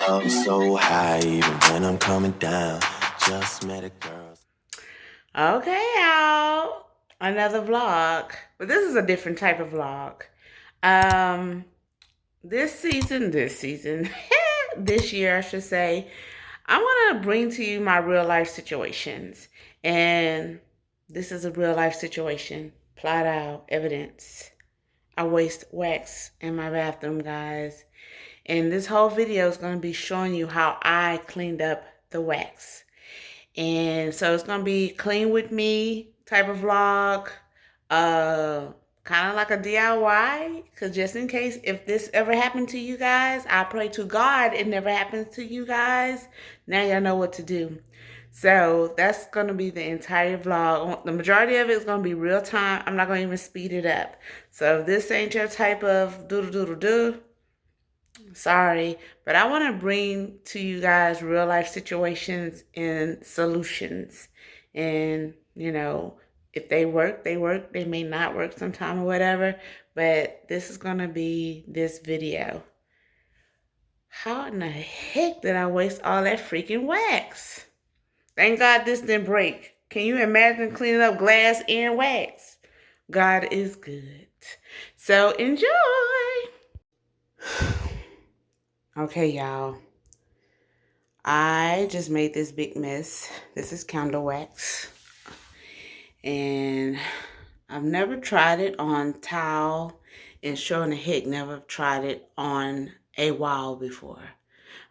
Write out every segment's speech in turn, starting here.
up so high, even when I'm coming down. Just met a girl. Okay, y'all. Another vlog. But this is a different type of vlog. Um, this season, this year, I should say, I want to bring to you my real life situations. And this is a real life situation. Plot out evidence. I waste wax in my bathroom, guys. And this whole video is going to be showing you how I cleaned up the wax. And so it's going to be clean with me type of vlog. Kind of like a DIY. Because just in case if this ever happened to you guys, I pray to God it never happens to you guys. Now y'all know what to do. So that's going to be the entire vlog. The majority of it is going to be real time. I'm not going to even speed it up. So if this ain't your type of doodle-doodle-doo, sorry, but I want to bring to you guys real life situations and solutions. And, you know, if they work, they work. They may not work sometime or whatever. But this is going to be this video. How in the heck did I waste all that freaking wax? Thank God this didn't break. Can you imagine cleaning up glass and wax? God is good. So enjoy. Okay, y'all. I just made this big mess. This is candle wax. And I've never tried it on towel, and sure in the heck never tried it on a wall before.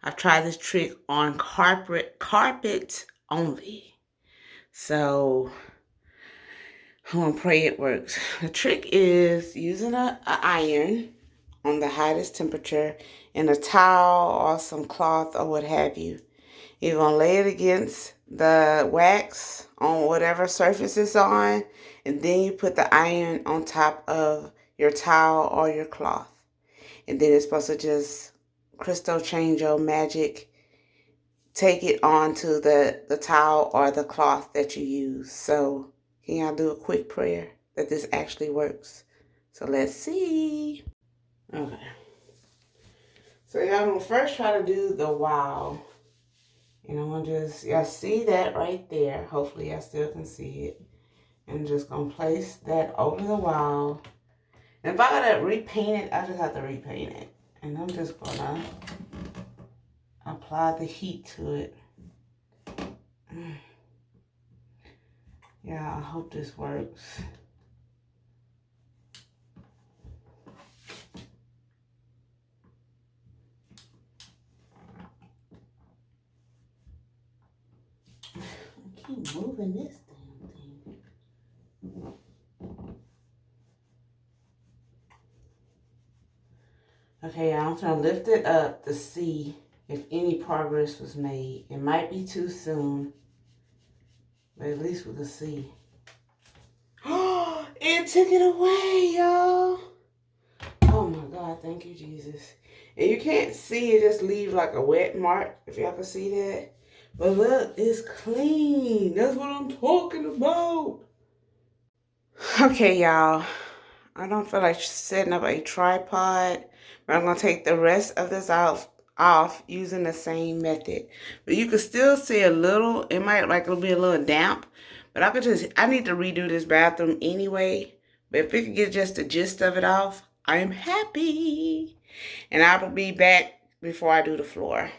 I've tried this trick on carpet only. So I'm gonna pray it works. The trick is using a iron on the highest temperature and a towel or some cloth or what have you. You're going to lay it against the wax on whatever surface it's on, and then you put the iron on top of your towel or your cloth. And then it's supposed to just crystal change your magic, take it onto the towel or the cloth that you use. So can y'all do a quick prayer that this actually works? So let's see. Okay. So y'all gonna first try to do the wow. And I'm gonna just, y'all see that right there. Hopefully y'all still can see it. And just gonna place that over the wall. And if I gotta repaint it, I just have to repaint it. And I'm just gonna apply the heat to it. Yeah, I hope this works. I keep moving this damn thing. Okay, I'm gonna lift it up to see if any progress was made. It might be too soon, but at least we can see. It took it away, y'all. Oh my God, thank you, Jesus. And you can't see it, just leave like a wet mark, if y'all can see that. But look, it's clean. That's what I'm talking about. Okay, y'all. I don't feel like setting up a tripod, but I'm going to take the rest of this off using the same method. But you can still see a little, it might like it'll be a little damp, but I need to redo this bathroom anyway. But if we could get just the gist of it off, I am happy. And I will be back before I do the floor.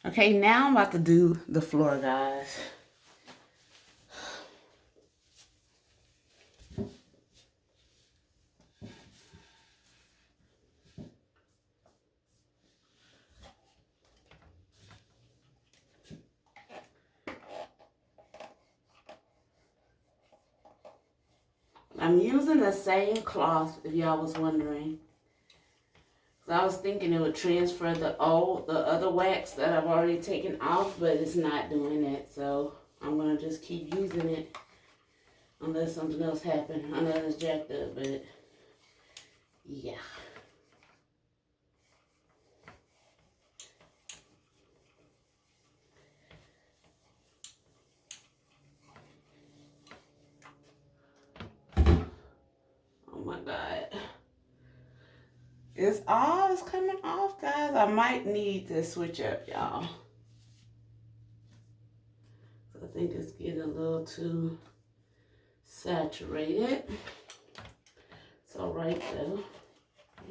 Okay, now I'm about to do the floor, guys. I'm using the same cloth, if y'all was wondering. So I was thinking it would transfer the other wax that I've already taken off, but it's not doing that. So I'm gonna just keep using it unless something else happens, unless it's jacked up. But yeah. Oh my God. It's all coming off, guys. I might need to switch up, y'all. I think it's getting a little too saturated. It's all right though.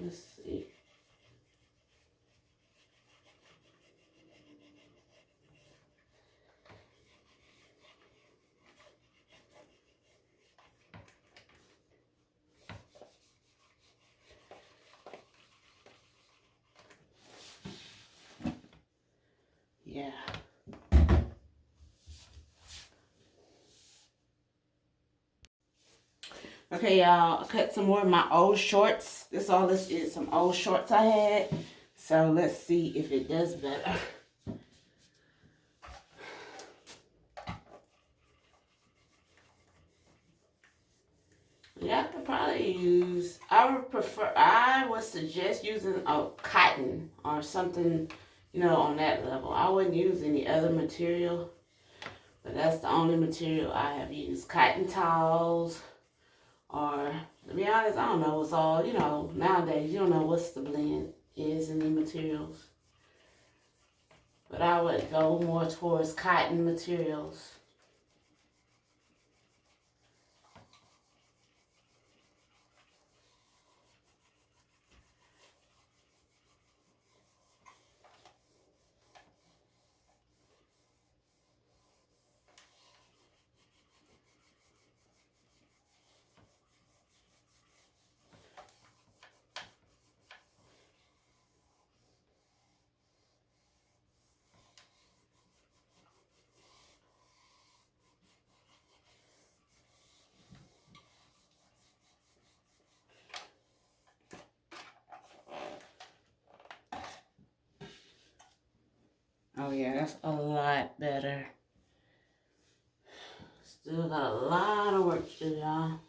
Let's see. Yeah. Okay, y'all, I cut some more of my old shorts. All this is, some old shorts I had. So let's see if it does better. Yeah, I could probably use, I would suggest using a cotton or something, on that level. I wouldn't use any other material, but that's the only material I have used. Cotton towels, or to be honest, I don't know. It's all, nowadays you don't know what's the blend is in the materials. But I would go more towards cotton materials. Oh yeah, that's a lot better. Still got a lot of work to do, y'all.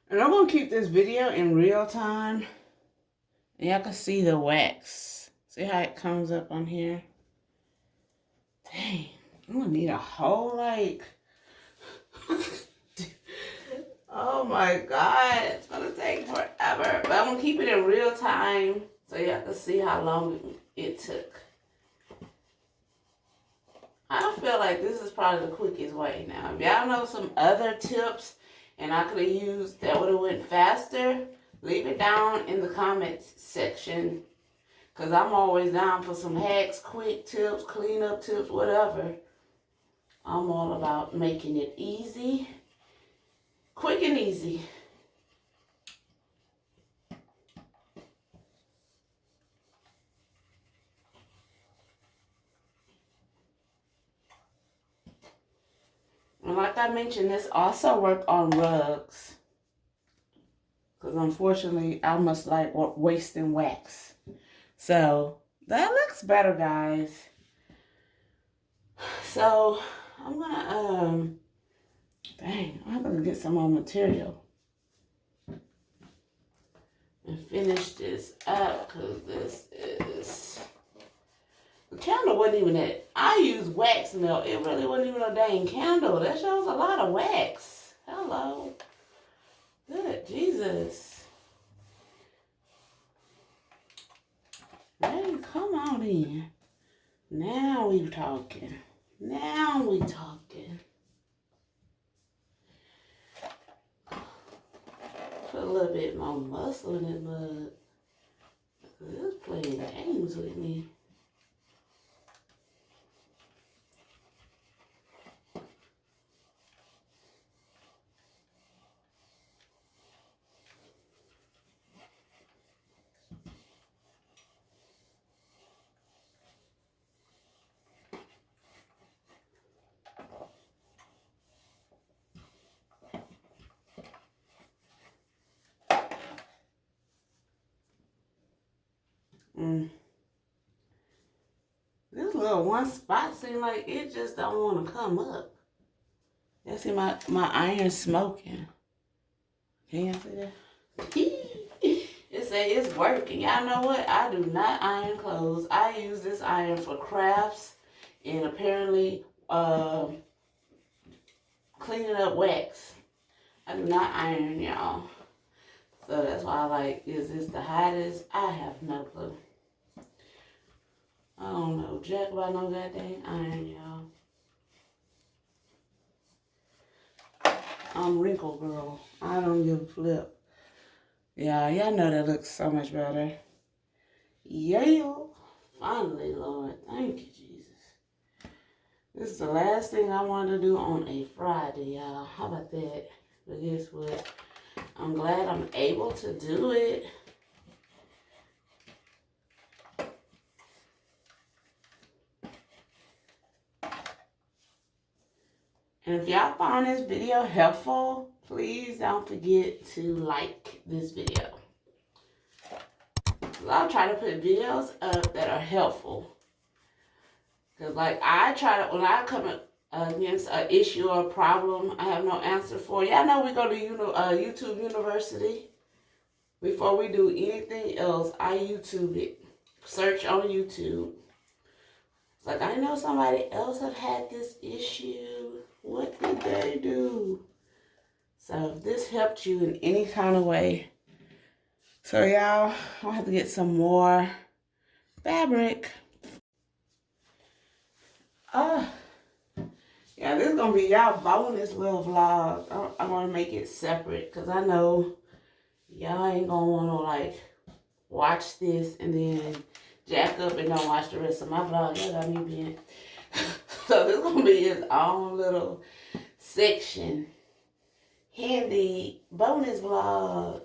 And I'm going to keep this video in real time. And y'all can see the wax. See how it comes up on here? Dang. I'm going to need a whole, oh my God. It's going to take forever. But I'm going to keep it in real time so y'all can see how long it took. I feel like this is probably the quickest way now. If y'all know some other tips and I could have used that would have went faster, leave it down in the comments section. Because I'm always down for some hacks, quick tips, cleanup tips, whatever. I'm all about making it easy, quick and easy. And like I mentioned, this also worked on rugs. Because unfortunately, I must like wasting wax. So that looks better, guys. So I'm gonna dang, I'm gonna get some more material and finish this up because this is the candle wasn't even that. I used wax melt. It really wasn't even a dang candle. That shows a lot of wax. Hello, good Jesus. Hey, come on in. Now we talking. Now we talking. Put a little bit more muscle in it, but it's playing games with me. This little one spot seems like it just don't want to come up. You see my iron smoking. Can you see that? It say it's working. Y'all know what? I do not iron clothes. I use this iron for crafts and apparently cleaning up wax. I do not iron, y'all. So that's why I like, is this the hottest? I have no clue. I don't know jack about no goddamn iron, y'all. I'm wrinkle girl. I don't give a flip. Yeah, y'all know that looks so much better. Yeah. Finally, Lord. Thank you, Jesus. This is the last thing I wanted to do on a Friday, y'all. How about that? But guess what? I'm glad I'm able to do it. And if y'all found this video helpful, please don't forget to like this video. I'll try to put videos up that are helpful. Because like I try to, when I come against an issue or a problem I have no answer for, y'all know we go to YouTube University. Before we do anything else, I YouTube it. Search on YouTube. It's like, I know somebody else have had this issue. What did they do? So if this helped you in any kind of way. So y'all, I'll have to get some more fabric. Yeah, this is going to be y'all bonus little vlog. I want to make it separate because I know y'all ain't going to want to like watch this and then jack up and don't watch the rest of my vlog. Y'all got me being. So this is going to be his own little section. Handy bonus vlog.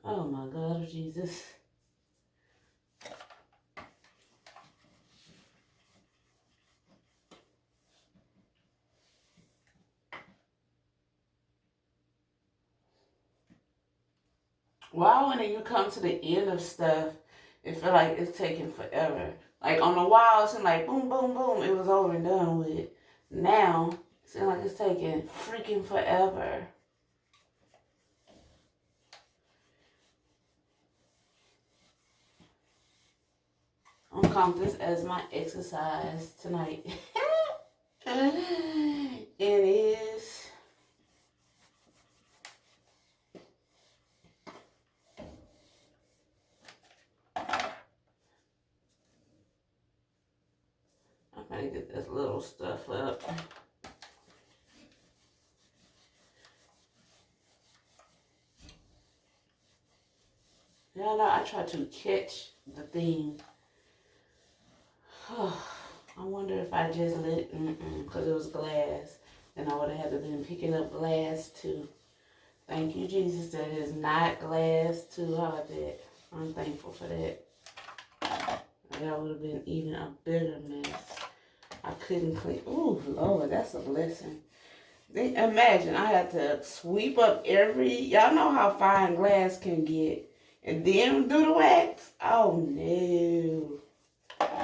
Oh my God, Jesus. Why when you come to the end of stuff, it feel like it's taking forever. Like on the wall, it seemed like boom, boom, boom, it was over and done with. Now, it seems like it's taking freaking forever. I'm gonna count this as my exercise tonight. It is. I'm gonna get this little stuff up. Y'all know I try to catch the thing. I wonder if I just let it, because it was glass. And I would have had to been picking up glass too. Thank you, Jesus, that is not glass too. How about that? I'm thankful for that. That would have been even a bigger mess. I couldn't clean. Ooh, Lord, that's a blessing. Imagine I had to sweep up y'all know how fine glass can get, and then do the wax. Oh no.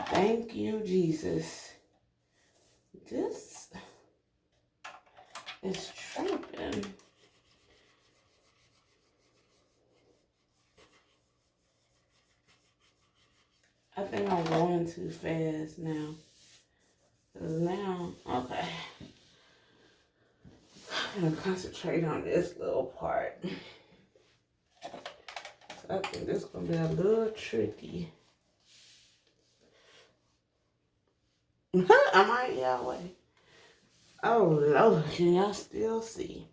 Thank you, Jesus. This is tripping. I think I'm going too fast now. Okay. I'm gonna concentrate on this little part. So I think this is gonna be a little tricky. I might y'all way. Oh Lord, can y'all still see?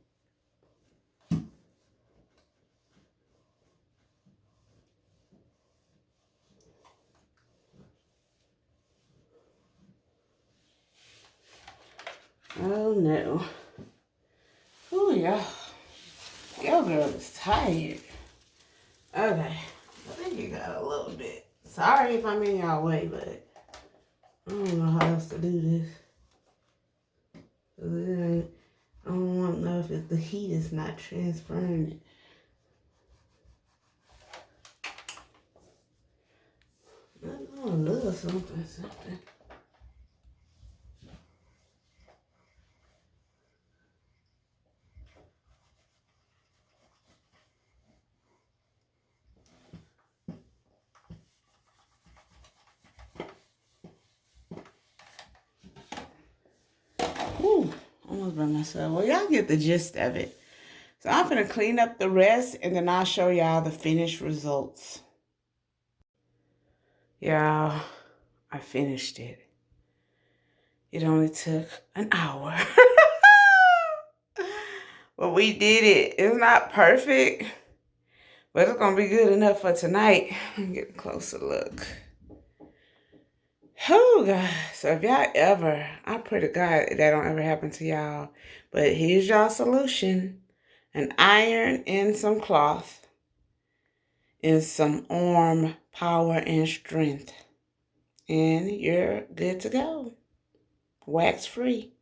Oh no. Oh yeah. Your girl is tired. Okay. I think you got a little bit. Sorry if I'm in y'all way, but I don't know how else to do this. I don't want to know if the heat is not transferring it. I know a little something. Whew, almost by myself. Well, y'all get the gist of it. So I'm gonna clean up the rest and then I'll show y'all the finished results. Y'all, I finished it. It only took an hour. But we did it. It's not perfect, but it's gonna be good enough for tonight. Get a closer look. Oh, God. So if y'all ever, I pray to God that don't ever happen to y'all. But here's y'all solution. An iron and some cloth and some arm power and strength. And you're good to go. Wax free.